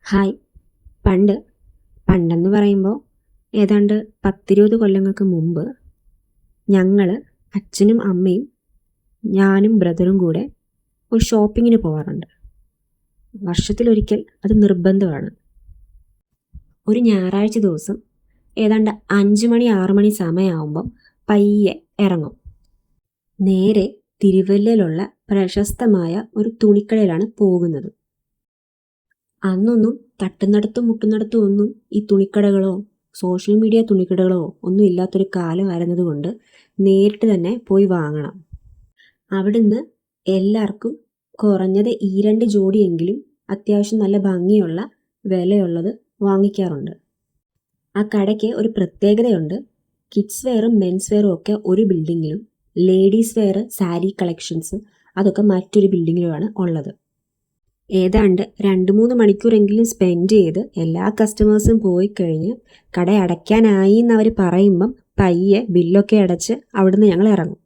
Hi. പണ്ട് പണ്ടെന്ന് പറയുമ്പോൾ ഏതാണ്ട് 10-20 കൊല്ലങ്ങൾക്ക് മുമ്പ് ഞങ്ങൾ അച്ഛനും അമ്മയും ഞാനും ബ്രദറും കൂടെ ഒരു ഷോപ്പിങ്ങിന് പോകാറുണ്ട്. വർഷത്തിലൊരിക്കൽ അത് നിർബന്ധമാണ്. ഒരു ഞായറാഴ്ച ദിവസം ഏതാണ്ട് 5 മണി 6 മണി സമയമാകുമ്പം പയ്യെ ഇറങ്ങും. നേരെ തിരുവല്ലയിലുള്ള പ്രശസ്തമായ ഒരു തുണിക്കടയിലാണ് പോകുന്നത്. അന്നൊന്നും തട്ടുന്നിടത്തും മുട്ടുന്നിടത്തും ഒന്നും ഈ തുണിക്കടകളോ സോഷ്യൽ മീഡിയ തുണിക്കടകളോ ഒന്നും ഇല്ലാത്തൊരു കാലമായിരുന്നത് കൊണ്ട് നേരിട്ട് തന്നെ പോയി വാങ്ങണം. അവിടുന്ന് എല്ലാവർക്കും കുറഞ്ഞത് 2 ജോഡിയെങ്കിലും അത്യാവശ്യം നല്ല ഭംഗിയുള്ള വിലയുള്ളത് വാങ്ങിക്കാറുണ്ട്. ആ കടയ്ക്ക് ഒരു പ്രത്യേകതയുണ്ട്. കിഡ്സ് വെയറും മെൻസ് വെയറും ഒക്കെ ഒരു ബിൽഡിങ്ങിലും ലേഡീസ് വെയർ സാരി കളക്ഷൻസ് അതൊക്കെ മറ്റൊരു ബിൽഡിങ്ങിലുമാണ് ഉള്ളത്. ഏതാണ്ട് 2-3 മണിക്കൂറെങ്കിലും സ്പെൻഡ് ചെയ്ത് എല്ലാ കസ്റ്റമേഴ്സും പോയി കഴിഞ്ഞ് കട അടയ്ക്കാനായി എന്നവർ പറയുമ്പം പയ്യെ ബില്ലൊക്കെ അടച്ച് അവിടുന്ന് ഞങ്ങൾ ഇറങ്ങും.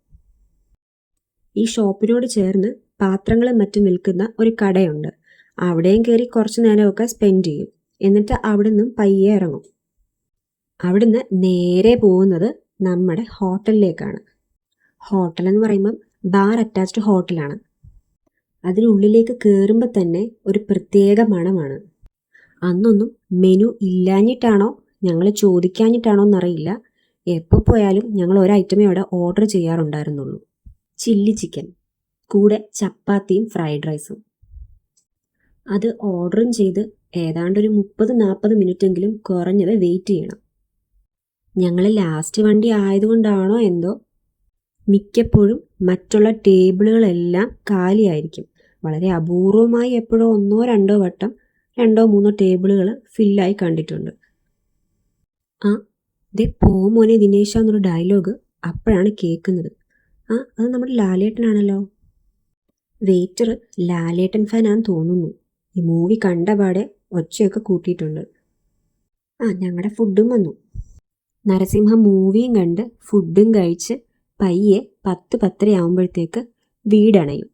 ഈ ഷോപ്പിനോട് ചേർന്ന് പാത്രങ്ങളും മറ്റും വിൽക്കുന്ന ഒരു കടയുണ്ട്. അവിടെയും കയറി കുറച്ച് നേരമൊക്കെ സ്പെൻഡ് ചെയ്യും. എന്നിട്ട് അവിടുന്ന് പയ്യെ ഇറങ്ങും. അവിടുന്ന് നേരെ പോകുന്നത് നമ്മുടെ ഹോട്ടലിലേക്കാണ്. ഹോട്ടലെന്ന് പറയുമ്പം ബാർ അറ്റാച്ച്ഡ് ഹോട്ടലാണ്. അതിനുള്ളിലേക്ക് കയറുമ്പോൾ തന്നെ ഒരു പ്രത്യേക മണമാണ്. അന്നൊന്നും മെനു ഇല്ലാഞ്ഞിട്ടാണോ ഞങ്ങൾ ചോദിക്കാഞ്ഞിട്ടാണോ എന്നറിയില്ല, എപ്പോൾ പോയാലും ഞങ്ങൾ ഒരു ഐറ്റമേ അവിടെ ഓർഡർ ചെയ്യാറുണ്ടായിരുന്നുള്ളൂ. ചില്ലി ചിക്കൻ, കൂടെ ചപ്പാത്തിയും ഫ്രൈഡ് റൈസും. അത് ഓർഡറും ചെയ്ത് ഏതാണ്ട് ഒരു 30-40 മിനിറ്റെങ്കിലും കുറഞ്ഞത് വെയിറ്റ് ചെയ്യണം. ഞങ്ങൾ ലാസ്റ്റ് വണ്ടി ആയതുകൊണ്ടാണോ എന്തോ മിക്കപ്പോഴും മറ്റുള്ള ടേബിളുകളെല്ലാം കാലിയായിരിക്കും. വളരെ അപൂർവമായി എപ്പോഴോ 1-2 വട്ടം 2-3 ടേബിളുകൾ ഫില്ലായി കണ്ടിട്ടുണ്ട്. ദേ പോ മോനെ ദിനേശ എന്നൊരു ഡയലോഗ് അപ്പോഴാണ് കേൾക്കുന്നത്. അത് നമ്മുടെ ലാലേട്ടനാണല്ലോ. വെയിറ്റർ ലാലേട്ടൻ ഫാനാന്ന് തോന്നുന്നു. ഈ മൂവി കണ്ടപാടെ ഒച്ചയൊക്കെ കൂട്ടിയിട്ടുണ്ട്. ഞങ്ങളുടെ ഫുഡും വന്നു. നരസിംഹ മൂവിയും കണ്ട് ഫുഡും കഴിച്ച് പയ്യെ 10-10:30 ആകുമ്പോഴത്തേക്ക് വീടണയും.